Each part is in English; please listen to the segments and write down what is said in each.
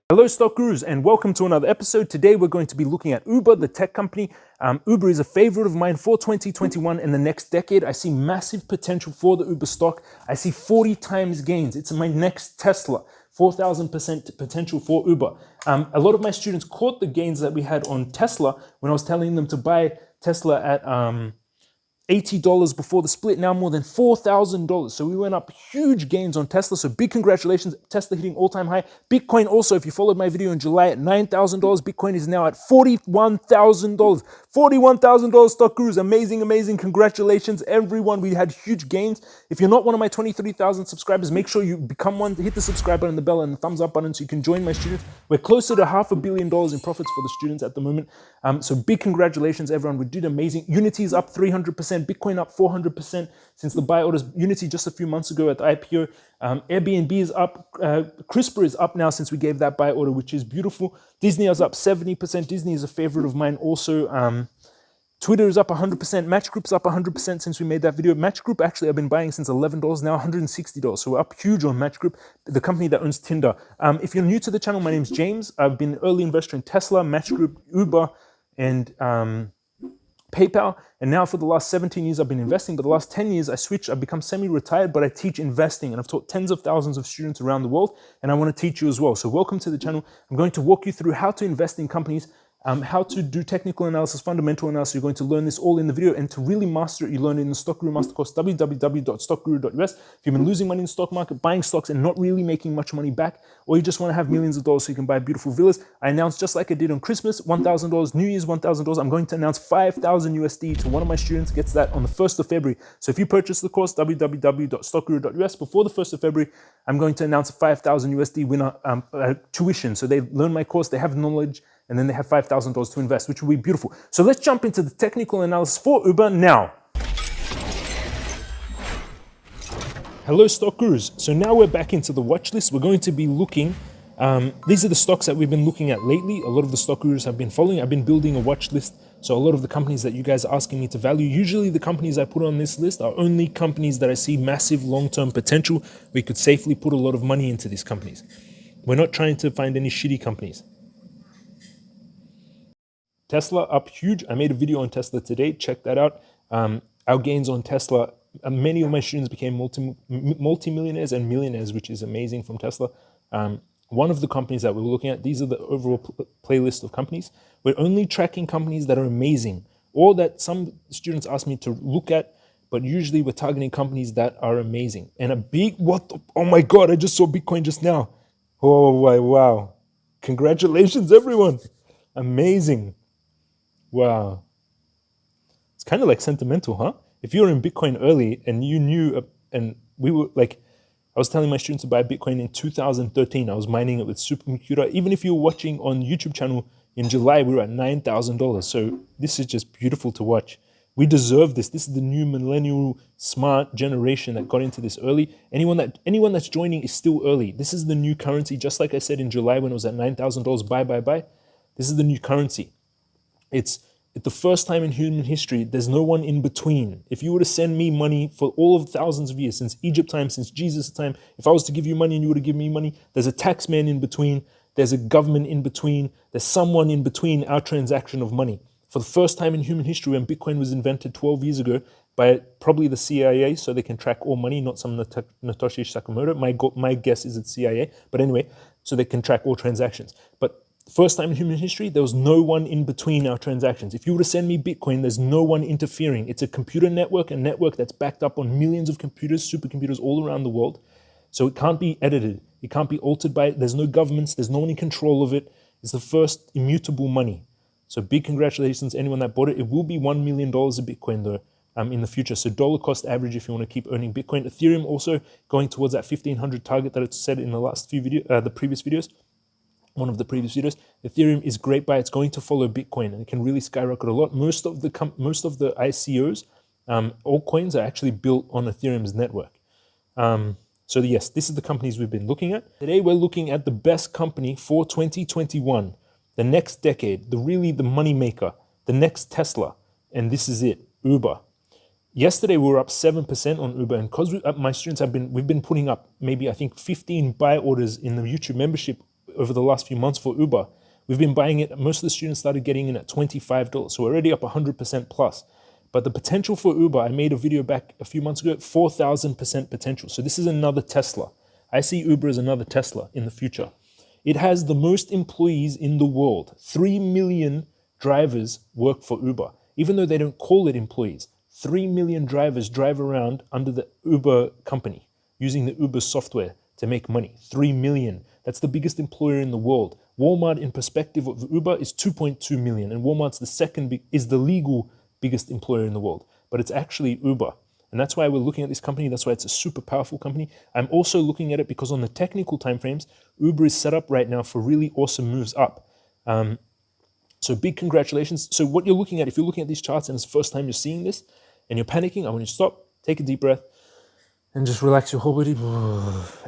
Hello stock gurus and welcome to another episode. Today we're going to be looking at Uber, the tech company. Uber is a favorite of mine for 2021 and the next decade. I see massive potential for the Uber stock. I see 40 times gains. It's my next Tesla. 4,000% potential for Uber. A lot of my students caught the gains that we had on Tesla when I was telling them to buy Tesla at $80 before the split, now more than $4,000. So we went up huge gains on Tesla. So big congratulations. Tesla hitting all-time high. Bitcoin also, if you followed my video in July at $9,000, Bitcoin is now at $41,000. $41,000 stock gurus. Amazing, amazing. Congratulations, everyone. We had huge gains. If you're not one of my 23,000 subscribers, make sure you become one. Hit the subscribe button, the bell, and the thumbs up button so you can join my students. We're closer to $500 million in profits for the students at the moment. So big congratulations, everyone. We did amazing. Unity is up 300%. Bitcoin up 400% since the buy orders. Unity just a few months ago at the IPO. Airbnb is up. CRISPR is up now since we gave that buy order, which is beautiful. Disney is up 70%. Disney is a favorite of mine also. Twitter is up 100%. Match Group is up 100% since we made that video. Match Group, actually, I've been buying since $11, now $160. So we're up huge on Match Group, the company that owns Tinder. If you're new to the channel, my name is James. I've been an early investor in Tesla, Match Group, Uber, and PayPal. And now for the last 17 years, I've been investing. But the last 10 years, I switched. I've become semi-retired, but I teach investing. And I've taught tens of thousands of students around the world. And I want to teach you as well. So welcome to the channel. I'm going to walk you through how to invest in companies, how to do technical analysis, fundamental analysis. You're going to learn this all in the video, and to really master it, you learn it in the Stock Guru Master Course, www.stockguru.us. If you've been losing money in the stock market, buying stocks and not really making much money back, or you just want to have millions of dollars so you can buy beautiful villas, I announced, just like I did on Christmas, $1,000, New Year's $1,000. I'm going to announce 5,000 USD to one of my students, gets that on the 1st of February. So if you purchase the course, www.stockguru.us, before the 1st of February, I'm going to announce a 5,000 USD winner tuition. So they learn my course, they have knowledge, and then they have $5,000 to invest, which will be beautiful. So let's jump into the technical analysis for Uber now. Hello, stock gurus. So now we're back into the watch list. We're going to be looking, these are the stocks that we've been looking at lately. A lot of the stock gurus have been following. I've been building a watch list. So a lot of the companies that you guys are asking me to value, usually the companies I put on this list are only companies that I see massive long-term potential. We could safely put a lot of money into these companies. We're not trying to find any shitty companies. Tesla up huge. I made a video on Tesla today. Check that out. Our gains on Tesla, many of my students became multi-millionaires and millionaires, which is amazing from Tesla. One of the companies that we were looking at, these are the overall playlist of companies. We're only tracking companies that are amazing, or that some students ask me to look at, but usually we're targeting companies that are amazing. And a big, oh my God, I just saw Bitcoin just now. Oh, wow. Congratulations, everyone. Amazing. Wow. It's kind of like sentimental, huh? If you were in Bitcoin early and you knew, and we were like, I was telling my students to buy Bitcoin in 2013. I was mining it with supercomputer. Even if you were watching on YouTube channel in July, we were at $9,000. So this is just beautiful to watch. We deserve this. This is the new millennial smart generation that got into this early. Anyone that's joining is still early. This is the new currency. Just like I said in July when it was at $9,000, buy. This is the new currency. It's the first time in human history, there's no one in between. If you were to send me money for all of thousands of years, since Egypt time, since Jesus time, if I was to give you money and you were to give me money, there's a tax man in between, there's a government in between, there's someone in between our transaction of money. For the first time in human history, when Bitcoin was invented 12 years ago by probably the CIA, so they can track all money, not some Satoshi Sakamoto. My guess is it's CIA, but anyway, so they can track all transactions. But first time in human history, there was no one in between our transactions. If you were to send me Bitcoin, there's no one interfering. It's a computer network, a network that's backed up on millions of computers, supercomputers all around the world. So it can't be edited. It can't be altered by it. There's no governments. There's no one in control of it. It's the first immutable money. So big congratulations to anyone that bought it. It will be $1 million a Bitcoin though in the future. So dollar cost average if you want to keep earning Bitcoin. Ethereum also going towards that 1,500 target that it said in the last few the previous videos. One of the previous videos. Ethereum is great buy. It's going to follow Bitcoin and it can really skyrocket a lot. Most of the ICOs, all coins are actually built on Ethereum's network. So yes, this is the companies we've been looking at. Today we're looking at the best company for 2021, the next decade, the money maker, the next Tesla, and this is it, Uber. Yesterday we were up 7% on Uber, and because my students we've been putting up maybe I think 15 buy orders in the YouTube membership over the last few months for Uber. We've been buying it. Most of the students started getting in at $25. So we're already up 100% plus. But the potential for Uber, I made a video back a few months ago, 4,000% potential. So this is another Tesla. I see Uber as another Tesla in the future. It has the most employees in the world. 3 million drivers work for Uber, even though they don't call it employees. 3 million drivers drive around under the Uber company using the Uber software to make money. 3 million. That's the biggest employer in the world. Walmart, in perspective of Uber, is 2.2 million, and Walmart's is the legal biggest employer in the world, but it's actually Uber. And that's why we're looking at this company. That's why it's a super powerful company. I'm also looking at it because on the technical timeframes, Uber is set up right now for really awesome moves up. So big congratulations. So what you're looking at, if you're looking at these charts and it's the first time you're seeing this and you're panicking, I want you to stop, take a deep breath, and just relax your whole body.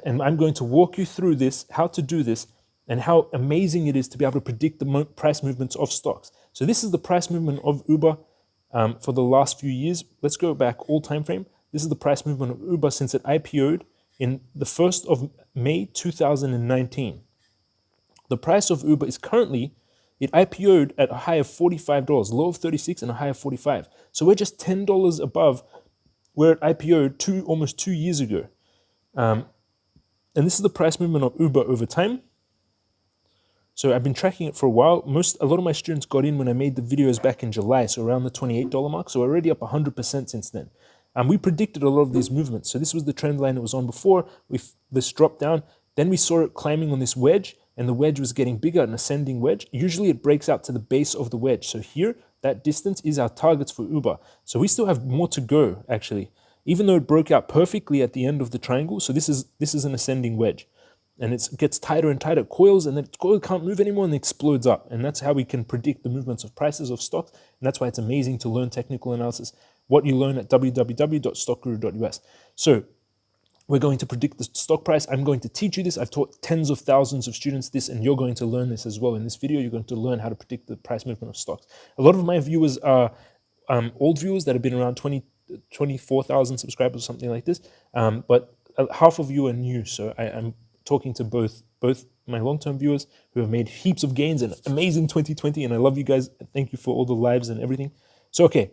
And I'm going to walk you through this, how to do this, and how amazing it is to be able to predict the price movements of stocks. So this is the price movement of Uber for the last few years. Let's go back all time frame. This is the price movement of Uber since it IPO'd in the 1st of May 2019. The price of Uber is currently, it IPO'd at a high of $45, low of 36 and a high of 45. So we're just $10 above where it IPO'd almost 2 years ago. And this is the price movement of Uber over time. So I've been tracking it for a while. A lot of my students got in when I made the videos back in July, so around the $28 mark. So we're already up 100% since then. And we predicted a lot of these movements. So this was the trend line it was on before. This dropped down. Then we saw it climbing on this wedge, and the wedge was getting bigger, an ascending wedge. Usually it breaks out to the base of the wedge. So here, that distance is our targets for Uber. So we still have more to go, actually. Even though it broke out perfectly at the end of the triangle, so this is an ascending wedge. And it gets tighter and tighter, coils, and then the coil can't move anymore and it explodes up. And that's how we can predict the movements of prices of stocks. And that's why it's amazing to learn technical analysis, what you learn at www.stockguru.us. So we're going to predict the stock price. I'm going to teach you this. I've taught tens of thousands of students this, and you're going to learn this as well. In this video, you're going to learn how to predict the price movement of stocks. A lot of my viewers are old viewers that have been around 24,000 subscribers or something like this. But half of you are new. So I'm talking to both my long-term viewers who have made heaps of gains and amazing 2020, and I love you guys. Thank you for all the lives and everything. So okay,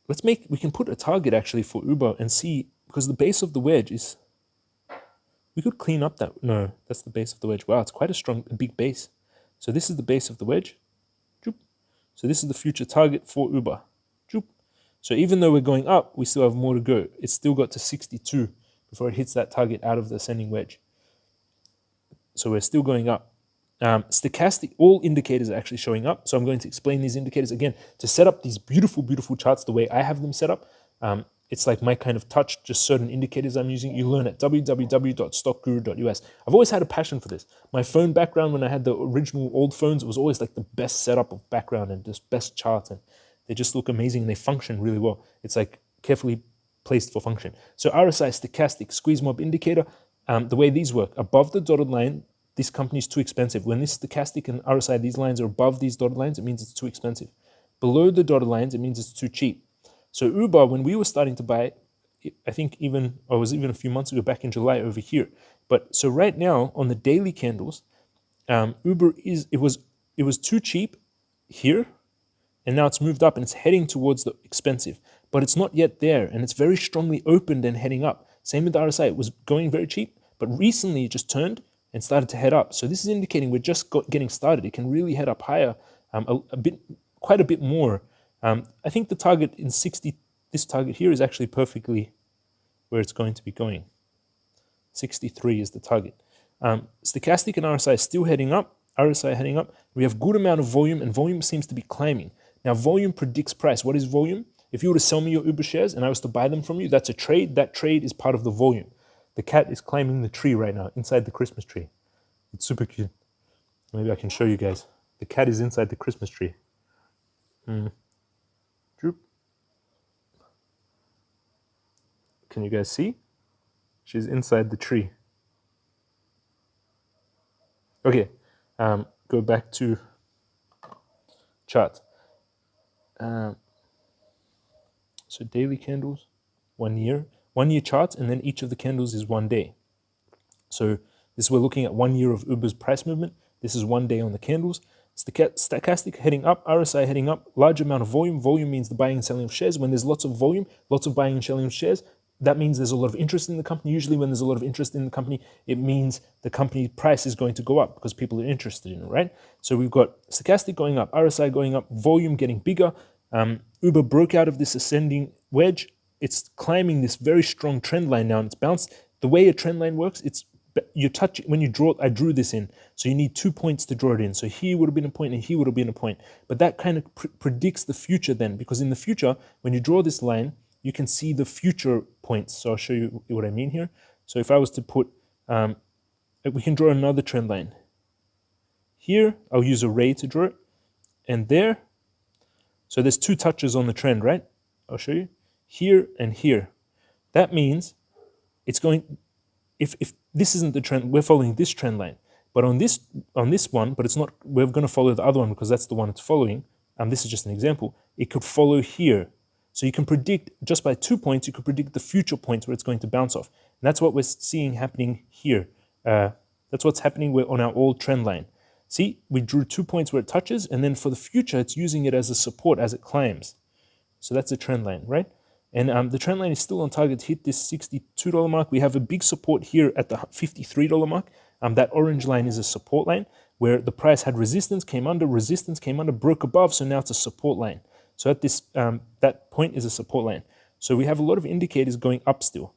we can put a target actually for Uber and see, because the base of the wedge is, we could clean up that. No, that's the base of the wedge. Wow, it's quite a big base. So this is the base of the wedge. So this is the future target for Uber. So even though we're going up, we still have more to go. It's still got to 62 before it hits that target out of the ascending wedge. So we're still going up. Stochastic, all indicators are actually showing up. So I'm going to explain these indicators again to set up these beautiful, beautiful charts the way I have them set up. It's like my kind of touch, just certain indicators I'm using. You learn at www.stockguru.us. I've always had a passion for this. My phone background, when I had the original old phones, it was always like the best setup of background and just best charts. And they just look amazing and they function really well. It's like carefully placed for function. So RSI, stochastic, squeeze mob indicator, the way these work, above the dotted line, this company is too expensive. When this stochastic and RSI, these lines are above these dotted lines, it means it's too expensive. Below the dotted lines, it means it's too cheap. So Uber, when we were starting to buy it, I think it was even a few months ago, back in July over here. But so right now on the daily candles, Uber it was too cheap here, and now it's moved up and it's heading towards the expensive, but it's not yet there, and it's very strongly opened and heading up. Same with the RSI, it was going very cheap, but recently it just turned and started to head up. So this is indicating we're just getting started. It can really head up higher, quite a bit more. I think the target in 60, this target here is actually perfectly where it's going to be going. 63 is the target. Stochastic and RSI still heading up, RSI heading up. We have good amount of volume, and volume seems to be climbing. Now volume predicts price. What is volume? If you were to sell me your Uber shares and I was to buy them from you, that's a trade. That trade is part of the volume. The cat is climbing the tree right now, inside the Christmas tree. It's super cute. Maybe I can show you guys. The cat is inside the Christmas tree. Droop. Can you guys see? She's inside the tree. Okay, go back to chart. So daily candles, 1 year. 1 year charts, and then each of the candles is 1 day. So This we're looking at 1 year of Uber's price movement. This is 1 day on the candles. Stochastic heading up, RSI heading up, large amount of volume. Volume means the buying and selling of shares. When there's lots of volume, lots of buying and selling of shares, that means there's a lot of interest in the company. Usually when there's a lot of interest in the company, it means the company price is going to go up because people are interested in it, right? So we've got stochastic going up, RSI going up, volume getting bigger. Uber broke out of this ascending wedge. It's climbing this very strong trend line now, and it's bounced. The way a trend line works, it's you touch it when you draw. I drew this in, so you need 2 points to draw it in. So here would have been a point, and here would have been a point. But that kind of predicts the future then, because in the future, when you draw this line, you can see the future points. So I'll show you what I mean here. So if I was to put, we can draw another trend line. Here, I'll use a ray to draw it, and there. So there's 2 touches on the trend, right? I'll show you here and here. That means it's going. If this isn't the trend, we're following this trend line. But on this one, but it's not. We're going to follow the other one because that's the one it's following. This is just an example. It could follow here. So you can predict, just by 2 points, you could predict the future points where it's going to bounce off. And that's what we're seeing happening here. That's what's happening on our old trend line. See, we drew 2 points where it touches, and then for the future, it's using it as a support as it climbs. So that's a trend line, right? And the trend line is still on target to hit this $62 mark. We have a big support here at the $53 mark. That orange line is a support line where the price had resistance, came under, broke above, so now it's a support line. So at this, that point is a support line. So we have a lot of indicators going up still.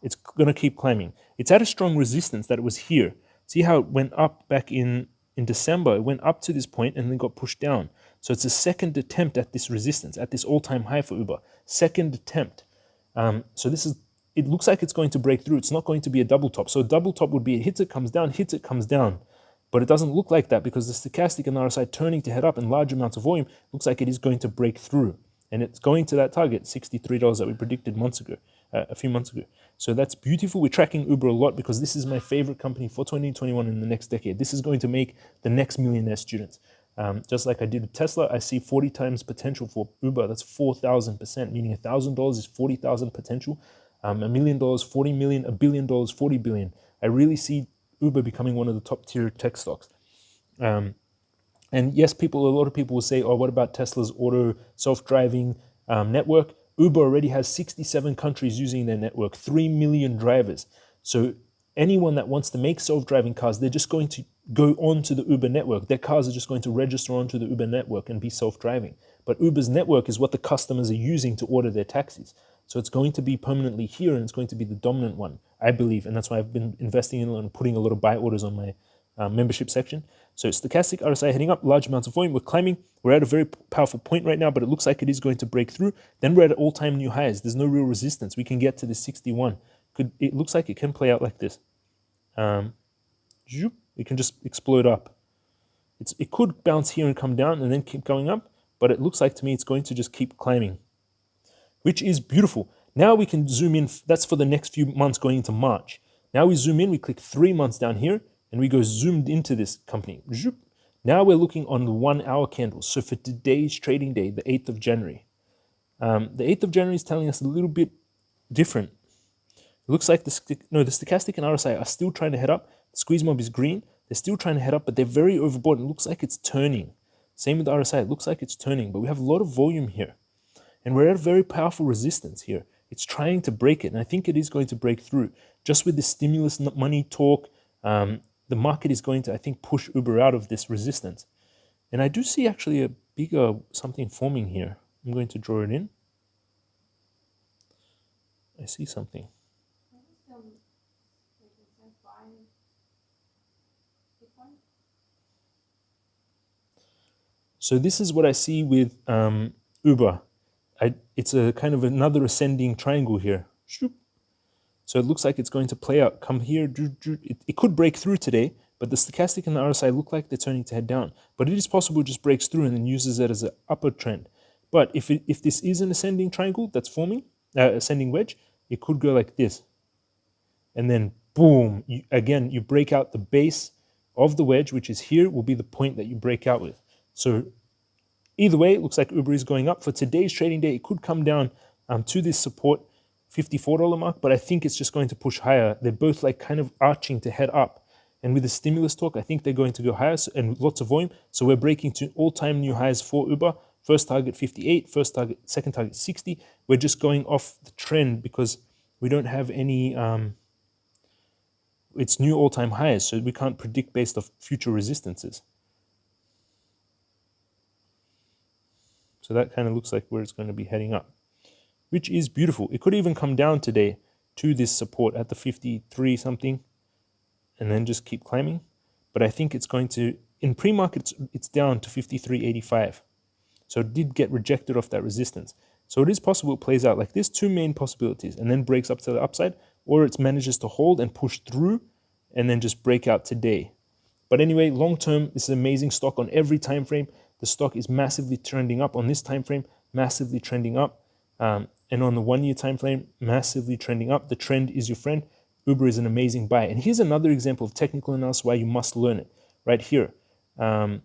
It's going to keep climbing. It's at a strong resistance that it was here. See how it went up back in December? It went up to this point and then got pushed down. So it's a second attempt at this resistance, at this all-time high for Uber. Second attempt. So this is, it looks like it's going to break through. It's not going to be a double top. So a double top would be it hits it, comes down, hits it, comes down. But it doesn't look like that because the stochastic and RSI turning to head up in large amounts of volume looks like it is going to break through. And it's going to that target, $63 that we predicted months ago, a few months ago. So that's beautiful. We're tracking Uber a lot because this is my favorite company for 2021 in the next decade. This is going to make the next millionaire students. Just like I did with Tesla, I see 40 times potential for Uber. That's 4,000%, meaning $1,000 is 40,000 potential. $1 million, 40 million, $1 billion, 40 billion. I really see Uber becoming one of the top tier tech stocks. And yes, a lot of people will say, oh, what about Tesla's auto self-driving network? Uber already has 67 countries using their network, 3 million drivers. So anyone that wants to make self-driving cars, they're just going to go onto the Uber network. Their cars are just going to register onto the Uber network and be self-driving. But Uber's network is what the customers are using to order their taxis. So it's going to be permanently here, and it's going to be the dominant one, I believe. And that's why I've been investing in it and putting a lot of buy orders on my membership section. So stochastic, RSI heading up, large amounts of volume. We're climbing. We're at a very powerful point right now, but it looks like it is going to break through. Then we're at all-time new highs. There's no real resistance. We can get to the 61. It looks like it can play out like this. It can just explode up. It could bounce here and come down and then keep going up, but it looks like to me it's going to just keep climbing, which is beautiful. Now we can zoom in. That's for the next few months going into March. Now we zoom in, we click 3 months down here, and we go zoomed into this company. Now we're looking on the 1 hour candles. So for today's trading day, the 8th of January, the 8th of January is telling us a little bit different. It looks like the stochastic and RSI are still trying to head up. The squeeze mob is green. They're still trying to head up, but they're very overbought. It looks like it's turning. Same with the RSI. It looks like it's turning, but we have a lot of volume here. And we're at a very powerful resistance here. It's trying to break it, and I think it is going to break through. Just with the stimulus money talk, the market is going to, I think, push Uber out of this resistance. And I do see actually a bigger something forming here. I'm going to draw it in. I see something. So this is what I see with Uber. It's a kind of another ascending triangle here. So it looks like it's going to play out. Come here. It could break through today, but the stochastic and the RSI look like they're turning to head down. But it is possible it just breaks through and then uses it as an upward trend. But if this is an ascending triangle that's forming, ascending wedge, it could go like this. And then boom, you break out the base of the wedge, which is here, will be the point that you break out with. So either way, it looks like Uber is going up. For today's trading day, it could come down to this support $54 mark, but I think it's just going to push higher. They're both like kind of arching to head up. And with the stimulus talk, I think they're going to go higher and lots of volume. So we're breaking to all-time new highs for Uber. First target 58, second target 60. We're just going off the trend because we don't have any, it's new all-time highs, so we can't predict based off future resistances. So that kind of looks like where it's going to be heading up, which is beautiful. It could even come down today to this support at the 53 something and then just keep climbing. But I think it's going to, in pre-market, it's down to 53.85. So it did get rejected off that resistance. So it is possible it plays out like this, two main possibilities, and then breaks up to the upside, or it manages to hold and push through and then just break out today. But anyway, long term, this is an amazing stock on every time frame. The stock is massively trending up on this time frame, massively trending up. And on the 1 year time frame, massively trending up. The trend is your friend. Uber is an amazing buy. And here's another example of technical analysis why you must learn it right here. Now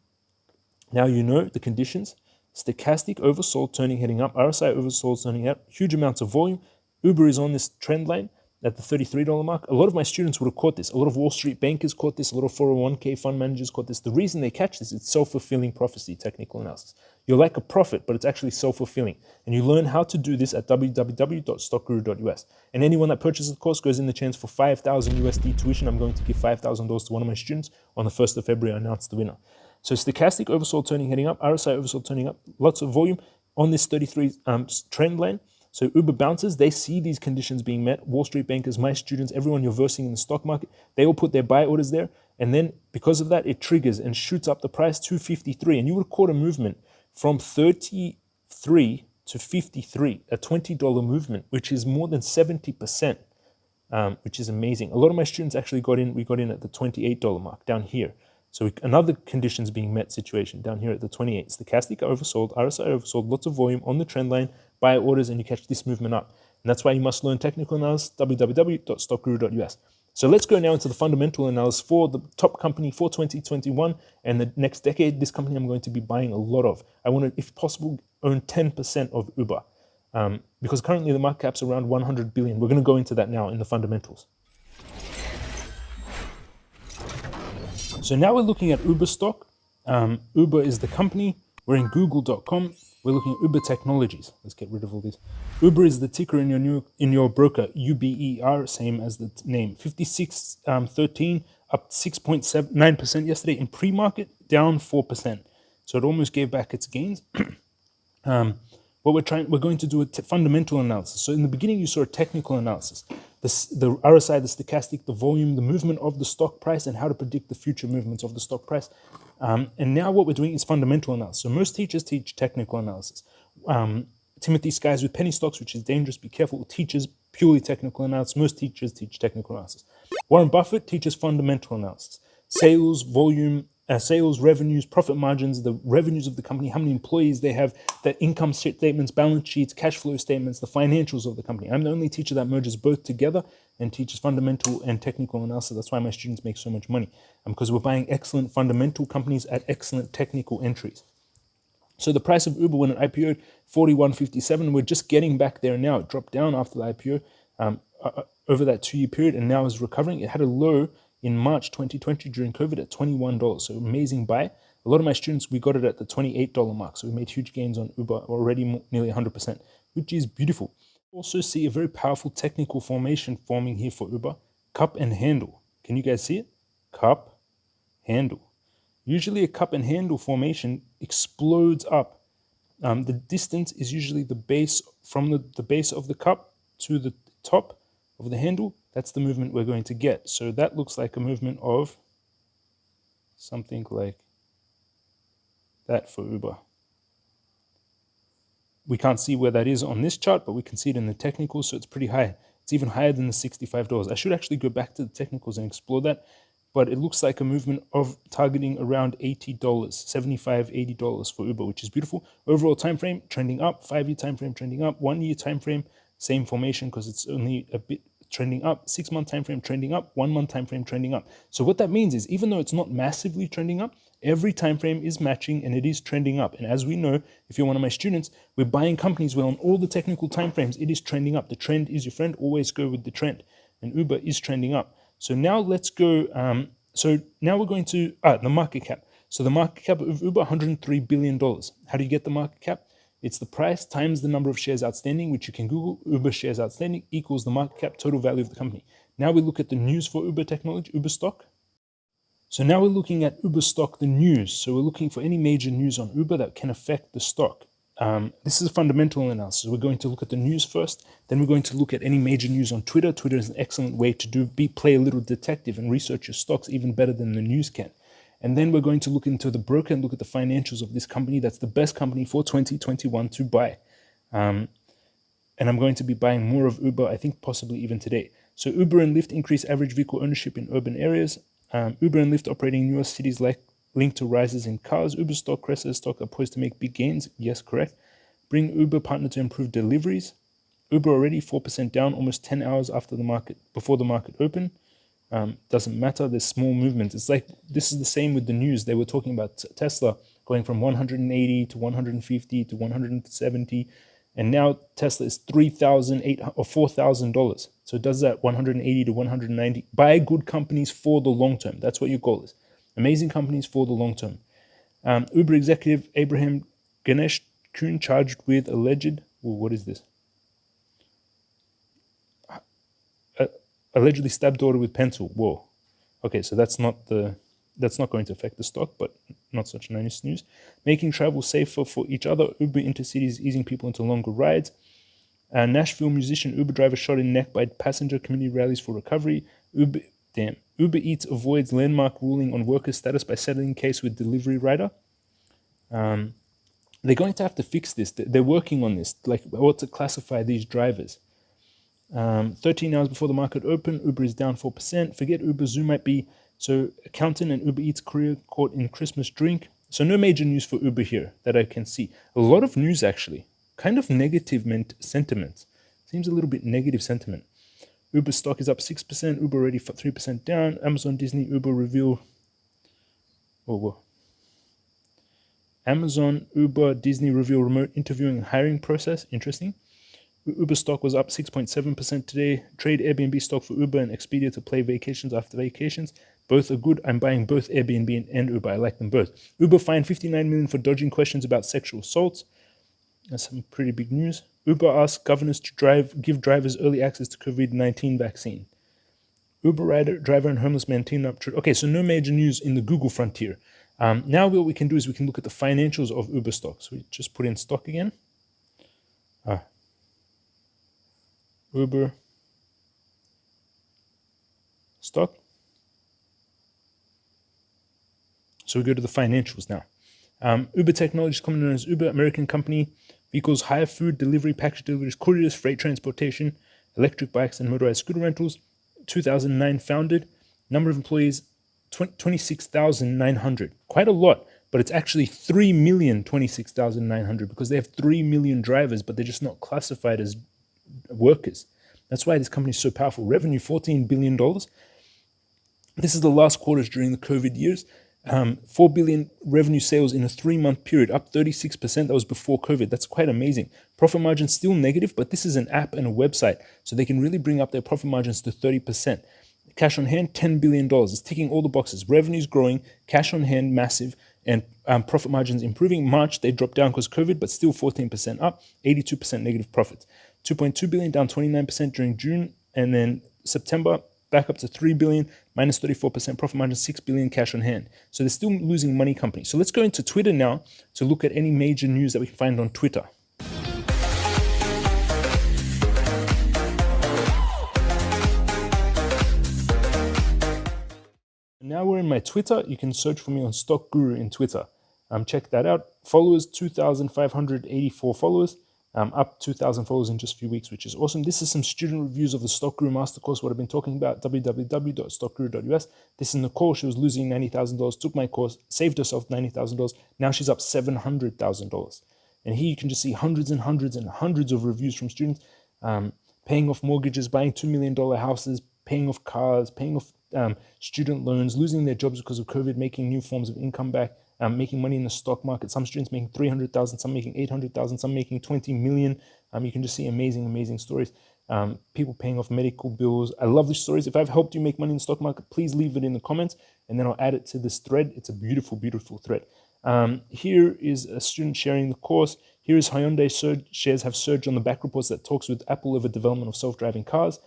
you know the conditions. Stochastic oversold turning heading up, RSI oversold turning up, huge amounts of volume. Uber is on this trend line at the $33 mark. A lot of my students would have caught this. A lot of Wall Street bankers caught this. A lot of 401k fund managers caught this. The reason they catch this, it's self-fulfilling prophecy, technical analysis. You're like a prophet, but it's actually self-fulfilling. And you learn how to do this at www.stockguru.us. And anyone that purchases the course goes in the chance for $5,000 USD tuition. I'm going to give $5,000 to one of my students on the 1st of February. I announce the winner. So stochastic oversold turning heading up, RSI oversold turning up, lots of volume on this 33 trend line. So Uber bounces, they see these conditions being met. Wall Street bankers, my students, everyone you're versing in the stock market, they all put their buy orders there. And then because of that, it triggers and shoots up the price to 53. And you would have caught a movement from 33 to 53, a $20 movement, which is more than 70%, which is amazing. A lot of my students actually got in, we got in at the $28 mark down here. So another conditions being met situation down here at the 28. Stochastic oversold, RSI oversold, lots of volume on the trend line, buy orders, and you catch this movement up. And that's why you must learn technical analysis, www.stockguru.us. So let's go now into the fundamental analysis for the top company for 2021 and the next decade. This company I'm going to be buying a lot of. I want to, if possible, own 10% of Uber because currently the market cap's around 100 billion. We're going to go into that now in the fundamentals. So now we're looking at Uber stock. Uber is the company. We're in google.com. We're looking at Uber Technologies. Let's get rid of all these. Uber is the ticker in your broker, UBER, same as the name. 56.13 up 6.9% yesterday. In pre-market, down 4%. So it almost gave back its gains. We're going to do a fundamental analysis. So in the beginning, you saw a technical analysis. The RSI, the stochastic, the volume, the movement of the stock price, and how to predict the future movements of the stock price. And now what we're doing is fundamental analysis. So most teachers teach technical analysis. Timothy Skies with penny stocks, which is dangerous, be careful, teaches purely technical analysis. Most teachers teach technical analysis. Warren Buffett teaches fundamental analysis. Sales, volume, sales, revenues, profit margins, the revenues of the company, how many employees they have, the income statements, balance sheets, cash flow statements, the financials of the company. I'm the only teacher that merges both together and teaches fundamental and technical analysis. That's why my students make so much money, because we're buying excellent fundamental companies at excellent technical entries. So the price of Uber when it IPO'd, 41.57. We're just getting back there now. It dropped down after the IPO over that 2 year period and now is recovering. It had a low in March 2020 during COVID at $21. So amazing buy. A lot of my students, we got it at the $28 mark. So we made huge gains on Uber, already nearly 100%, which is beautiful. Also see a very powerful technical formation forming here for Uber. Cup and handle. Can you guys see it? Cup, handle. Usually a cup and handle formation explodes up. The distance is usually the base from the base of the cup to the top of the handle. That's the movement we're going to get. So that looks like a movement of something like that for Uber. We can't see where that is on this chart, but we can see it in the technicals, so it's pretty high. It's even higher than the $65. I should actually go back to the technicals and explore that, but it looks like a movement of targeting around $80, $75, $80 for Uber, which is beautiful. Overall time frame trending up, 5 year time frame trending up, 1 year time frame, same formation because it's only a bit trending up, 6 month time frame trending up, 1 month time frame trending up. So what that means is even though it's not massively trending up, every time frame is matching and it is trending up. And as we know, if you're one of my students, we're buying companies where on all the technical time frames, it is trending up. The trend is your friend. Always go with the trend. And Uber is trending up. So now let's go So now we're going to the market cap. So the market cap of Uber, $103 billion. How do you get the market cap? It's the price times the number of shares outstanding, which you can Google. Uber shares outstanding equals the market cap, total value of the company. Now we look at the news for Uber technology, Uber stock. So now we're looking at Uber stock, the news. So we're looking for any major news on Uber that can affect the stock. This is a fundamental analysis. We're going to look at the news first, then we're going to look at any major news on Twitter. Twitter is an excellent way to play a little detective and research your stocks even better than the news can. And then we're going to look into the broker and look at the financials of this company. That's the best company for 2021 to buy. And I'm going to be buying more of Uber, I think possibly even today. So Uber and Lyft increase average vehicle ownership in urban areas. Uber and Lyft operating in US cities linked to rises in cars. Uber stock, Cresta stock are poised to make big gains. Yes, correct. Bring Uber partner to improve deliveries. Uber already 4% down, almost 10 hours before the market open. Doesn't matter. There's small movements. It's like this is the same with the news. They were talking about Tesla going from 180 to 150 to 170, and now Tesla is $3,800 or $4,000. So it does that 180 to 190. Buy good companies for the long term. That's what your goal is. Amazing companies for the long term. Uber executive Abraham Ganesh Kuhn charged with alleged. What is this? Allegedly stabbed daughter with pencil. Whoa. Okay, so that's not going to affect the stock, but not such nice news. Making travel safer for each other. Uber Intercities easing people into longer rides. Nashville musician Uber driver shot in neck by passenger. Community rallies for recovery. Uber Eats avoids landmark ruling on worker status by settling case with delivery rider. They're going to have to fix this. They're working on this, like what to classify these drivers. 13 hours before the market open, Uber is down 4%. Forget Uber, Zoom might be. So accountant and Uber Eats career caught in Christmas drink. So no major news for Uber here that I can see. A lot of news actually. Kind of negative sentiment. Seems a little bit negative sentiment. Uber stock is up 6%. Uber already 3% down. Amazon, Disney, Uber reveal. Amazon, Uber, Disney reveal remote interviewing and hiring process. Interesting. Uber stock was up 6.7% today. Trade Airbnb stock for Uber and Expedia to play vacations after vacations. Both are good. I'm buying both Airbnb and Uber. I like them both. Uber fined $59 million for dodging questions about sexual assaults. That's some pretty big news. Uber asks governors to give drivers early access to COVID-19 vaccine. Uber driver and homeless man teamed up. Okay, so no major news in the Google frontier. Now what we can do is we can look at the financials of Uber stock. So we just put in stock again. Uber stock. So we go to the financials now. Uber Technologies, commonly known as Uber, American company, vehicles hire food, delivery, package deliveries, couriers, freight transportation, electric bikes, and motorized scooter rentals. 2009 founded. Number of employees, 26,900. Quite a lot, but it's actually 3,026,900 because they have 3 million drivers, but they're just not classified as workers. That's why this company is so powerful. Revenue, $14 billion. This is the last quarters during the COVID years. 4 billion revenue sales in a 3-month period, up 36%. That was before COVID. That's quite amazing. Profit margin still negative, but this is an app and a website, so they can really bring up their profit margins to 30%. Cash on hand, $10 billion. It's ticking all the boxes. Revenue's growing, cash on hand massive, and profit margins improving. March, they dropped down because COVID, but still 14% up, 82% negative profits. 2.2 billion, down 29% during June, and then September, back up to 3 billion, minus 34% profit margin, 6 billion cash on hand. So they're still losing money companies. So let's go into Twitter now to look at any major news that we can find on Twitter. Now we're in my Twitter. You can search for me on Stock Guru in Twitter. Check that out. Followers, 2,584 followers. Up 2,000 followers in just a few weeks, which is awesome. This is some student reviews of the Stock Guru Master Course, what I've been talking about, www.stockguru.us. This is Nicole. She was losing $90,000, took my course, saved herself $90,000. Now she's up $700,000. And here you can just see hundreds and hundreds and hundreds of reviews from students, paying off mortgages, buying $2 million houses, paying off cars, paying off student loans, losing their jobs because of COVID, making new forms of income back, making money in the stock market. Some students making 300,000, some making 800,000, some making 20 million. You can just see amazing stories. People paying off medical bills. I love these stories. If I've helped you make money in the stock market, please leave it in the comments. and then I'll add it to this thread. It's a beautiful, beautiful thread. Here is a student sharing the course. Here is Hyundai shares have surged on the back reports that talks with Apple over development of self-driving cars.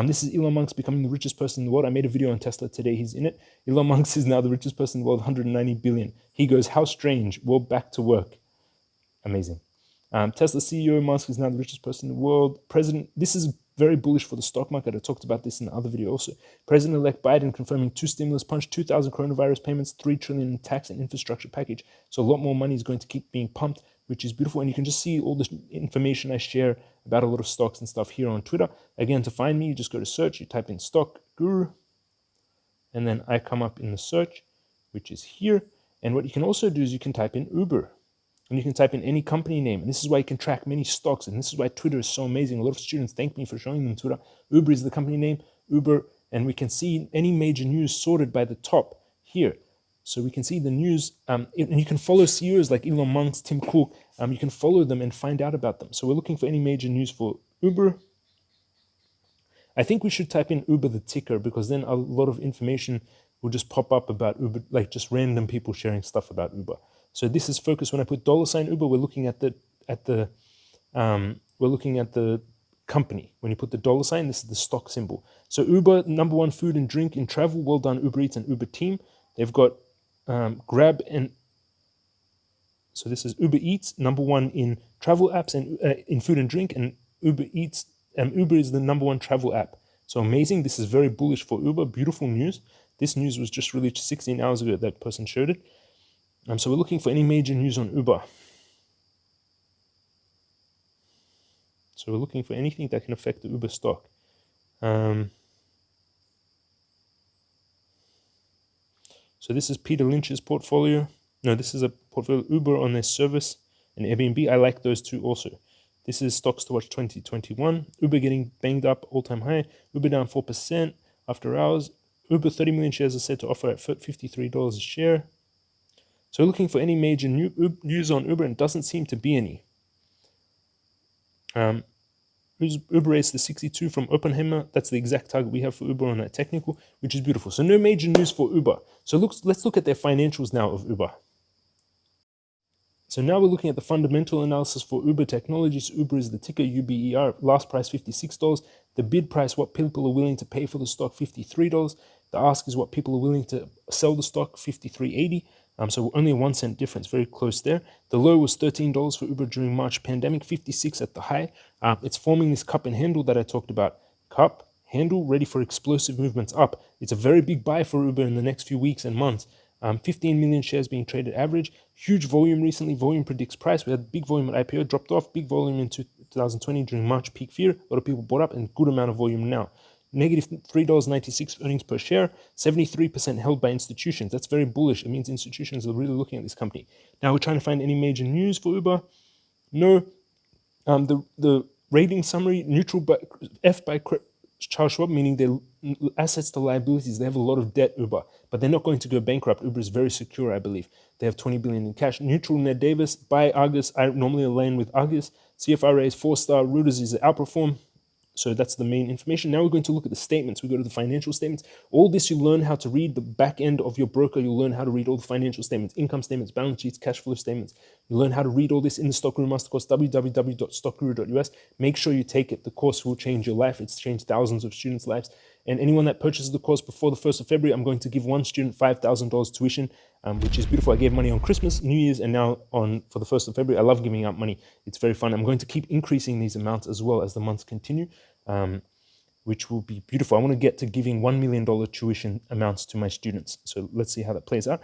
This is Elon Musk becoming the richest person in the world. I made a video on Tesla today. He's in it. Elon Musk is now the richest person in the world, 190 billion. He goes, how strange. Well, back to work. Amazing. Tesla CEO Musk is now the richest person in the world. President, this is very bullish for the stock market. I talked about this in the other video also. President-elect Biden confirming 2 stimulus punch, 2,000 coronavirus payments, 3 trillion in tax and infrastructure package. So a lot more money is going to keep being pumped, which is beautiful. And you can just see all the information I share about a lot of stocks and stuff here on Twitter. Again, to find me, you just go to search, you type in stock guru, and then I come up in the search, which is here. And what you can also do is you can type in Uber. And you can type in any company name. And this is why you can track many stocks. And this is why Twitter is so amazing. A lot of students thank me for showing them Twitter. Uber is the company name, Uber. And we can see any major news sorted by the top here. So we can see the news. And you can follow CEOs like Elon Musk, Tim Cook. You can follow them and find out about them. So we're looking for any major news for Uber. I think we should type in Uber the ticker, because then a lot of information will just pop up about Uber, like just random people sharing stuff about Uber. So this is focused. When I put $ Uber, we're looking at the company. When you put the $, this is the stock symbol. So Uber, #1 food and drink in travel. Well done, Uber Eats and Uber team. They've got Grab and so this is Uber Eats, #1 in travel apps and in food and drink, and Uber Eats. Uber is the #1 travel app. So amazing. This is very bullish for Uber. Beautiful news. This news was just released 16 hours ago. That person showed it. So we're looking for any major news on Uber. So we're looking for anything that can affect the Uber stock. So this is Peter Lynch's portfolio. No, this is a portfolio Uber on their service and Airbnb. I like those two also. This is stocks to watch 2021. Uber getting banged up, all-time high. Uber down 4% after hours. Uber 30 million shares are set to offer at $53 a share. So we're looking for any major news on Uber, and it doesn't seem to be any. Uber raised the 62 from Oppenheimer. That's the exact target we have for Uber on that technical, which is beautiful. So no major news for Uber. So let's look at their financials now of Uber. So now we're looking at the fundamental analysis for Uber Technologies. Uber is the ticker UBER. Last price $56. The bid price, what people are willing to pay for the stock, $53. The ask is what people are willing to sell the stock, $53.80. So only a 1 cent difference, very close there. The low was $13 for Uber during March pandemic, 56 at the high. It's forming this cup and handle that I talked about. Cup, handle, ready for explosive movements up. It's a very big buy for Uber in the next few weeks and months. 15 million shares being traded average. Huge volume recently. Volume predicts price. We had big volume at IPO, dropped off. Big volume in 2020 during March peak fear. A lot of people bought up, and good amount of volume now. Negative $3.96 earnings per share, 73% held by institutions. That's very bullish. It means institutions are really looking at this company. Now we're trying to find any major news for Uber. No. The rating summary, neutral by F by Charles Schwab, meaning their assets to liabilities. They have a lot of debt, Uber, but they're not going to go bankrupt. Uber is very secure, I believe. They have 20 billion in cash. Neutral, Ned Davis. Buy Argus. I normally align with Argus. CFRA is 4-star. Reuters is outperform. So that's the main information. Now we're going to look at the statements. We go to the financial statements. All this you learn how to read the back end of your broker. You'll learn how to read all the financial statements, income statements, balance sheets, cash flow statements. You learn how to read all this in the Stock Guru Master Course, www.stockguru.us. Make sure you take it. The course will change your life. It's changed thousands of students' lives. And anyone that purchases the course before the 1st of February, I'm going to give one student $5,000 tuition, which is beautiful. I gave money on Christmas, New Year's, and now for the 1st of February. I love giving out money. It's very fun. I'm going to keep increasing these amounts as well as the months continue, which will be beautiful. I want to get to giving $1 million tuition amounts to my students. So let's see how that plays out.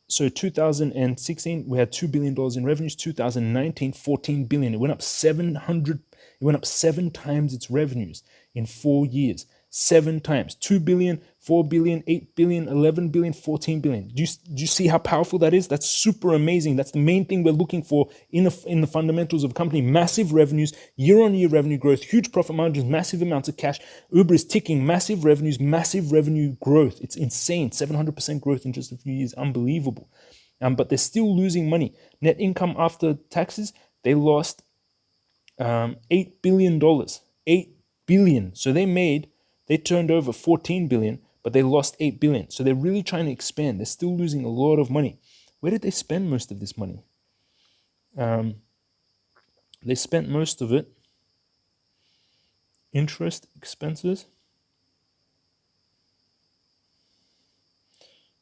So 2016, we had $2 billion in revenues. 2019, $14 billion. It went up 700. It went up 7 times its revenues in 4 years. 7 times. 2 billion, 4 billion, 8 billion, 11 billion, 14 billion. Do you see how powerful that is? That's super amazing. That's the main thing we're looking for in the fundamentals of a company. Massive revenues, year-on-year revenue growth, huge profit margins, massive amounts of cash. Uber is ticking massive revenues, massive revenue growth. It's insane. 700% growth in just a few years. Unbelievable. But they're still losing money. Net income after taxes, they lost $8 billion. $8 billion. So they turned over $14 billion, but they lost 8 billion. So they're really trying to expand. They're still losing a lot of money. Where did they spend most of this money? They spent most of it interest expenses.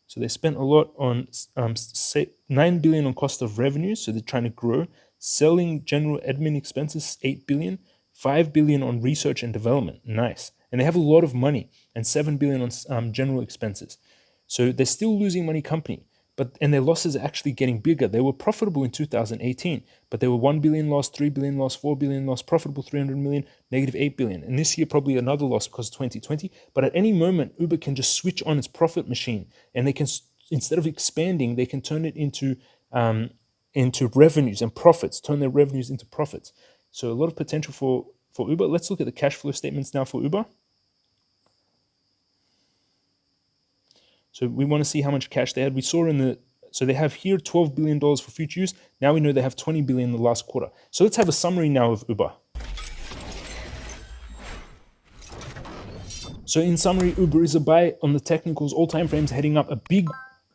So they spent a lot on 9 billion on cost of revenue. So they're trying to grow. Selling general admin expenses, 8 billion. 5 billion on research and development. Nice. And they have a lot of money, and 7 billion on general expenses. So they're still losing money company, and their losses are actually getting bigger. They were profitable in 2018, but they were 1 billion loss, 3 billion loss, 4 billion loss, profitable 300 million, negative 8 billion. And this year, probably another loss because of 2020. But at any moment, Uber can just switch on its profit machine, and they can, instead of expanding, they can turn it into revenues and profits, turn their revenues into profits. So a lot of potential for Uber. Let's look at the cash flow statements now for Uber. So we want to see how much cash they had. We saw so they have here $12 billion for future use. Now we know they have 20 billion in the last quarter. So let's have a summary now of Uber. So in summary, Uber is a buy on the technicals, all time frames heading up. A big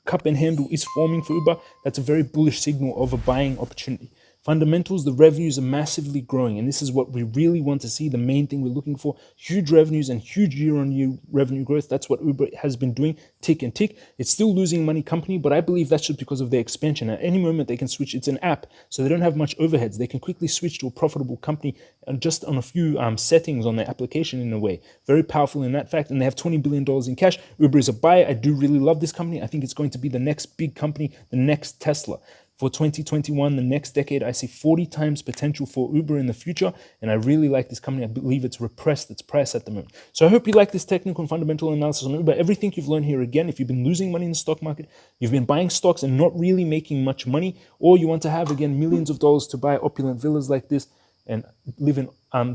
cup and handle is forming for Uber. That's a very bullish signal of a buying opportunity. Fundamentals, the revenues are massively growing, and this is what we really want to see, the main thing we're looking for. Huge revenues and huge year-on-year revenue growth. That's what Uber has been doing, tick and tick. It's still losing money company, but I believe that's just because of their expansion. At any moment, they can switch. It's an app, so they don't have much overheads. They can quickly switch to a profitable company and just on a few settings on their application in a way. Very powerful in that fact, and they have $20 billion in cash. Uber is a buy. I do really love this company. I think it's going to be the next big company, the next Tesla. For 2021, the next decade, I see 40 times potential for Uber in the future, and I really like this company. I believe it's repressed its price at the moment. So I hope you like this technical and fundamental analysis on Uber. Everything you've learned here, again, if you've been losing money in the stock market, you've been buying stocks and not really making much money, or you want to have, again, millions of dollars to buy opulent villas like this and live in,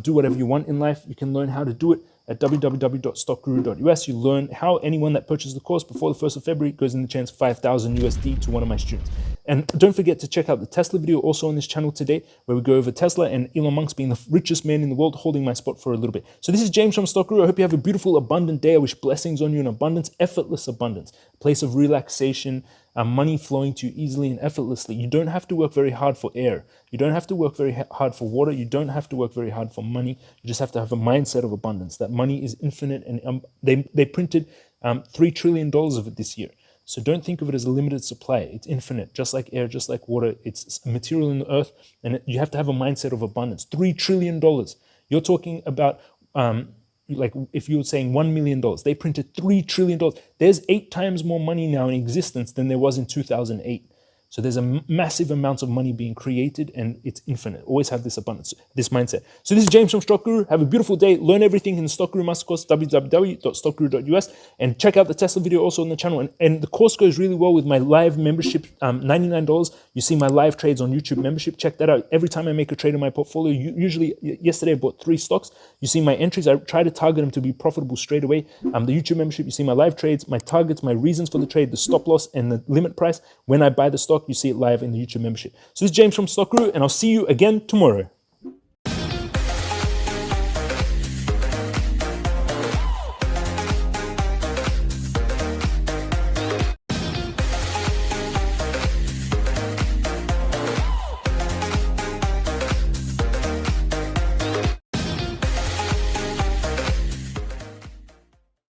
do whatever you want in life, you can learn how to do it at www.stockguru.us. You learn how anyone that purchases the course before the 1st of February goes in the chance 5,000 USD to one of my students. And don't forget to check out the Tesla video also on this channel today, where we go over Tesla and Elon Musk being the richest man in the world, holding my spot for a little bit. So this is James from Stock Guru. I hope you have a beautiful, abundant day. I wish blessings on you in abundance, effortless abundance, a place of relaxation, money flowing to you easily and effortlessly. You don't have to work very hard for air. You don't have to work very hard for water. You don't have to work very hard for money. You just have to have a mindset of abundance. That money is infinite, and they printed $3 trillion of it this year. So don't think of it as a limited supply. It's infinite, just like air, just like water. It's a material in the earth, and you have to have a mindset of abundance. $3 trillion. You're talking about, like if you were saying $1 million, they printed $3 trillion. There's 8 times more money now in existence than there was in 2008. So there's a massive amount of money being created, and it's infinite. Always have this abundance, this mindset. So this is James from Stock Guru. Have a beautiful day. Learn everything in the Stock Guru Mastercourse, www.stockguru.us, and check out the Tesla video also on the channel. And the course goes really well with my live membership, $99. You see my live trades on YouTube membership. Check that out. Every time I make a trade in my portfolio, usually yesterday I bought 3 stocks. You see my entries. I try to target them to be profitable straight away. The YouTube membership, you see my live trades, my targets, my reasons for the trade, the stop loss, and the limit price. When I buy the stock, you see it live in the YouTube membership. So this is James from Stock Guru, and I'll see you again tomorrow.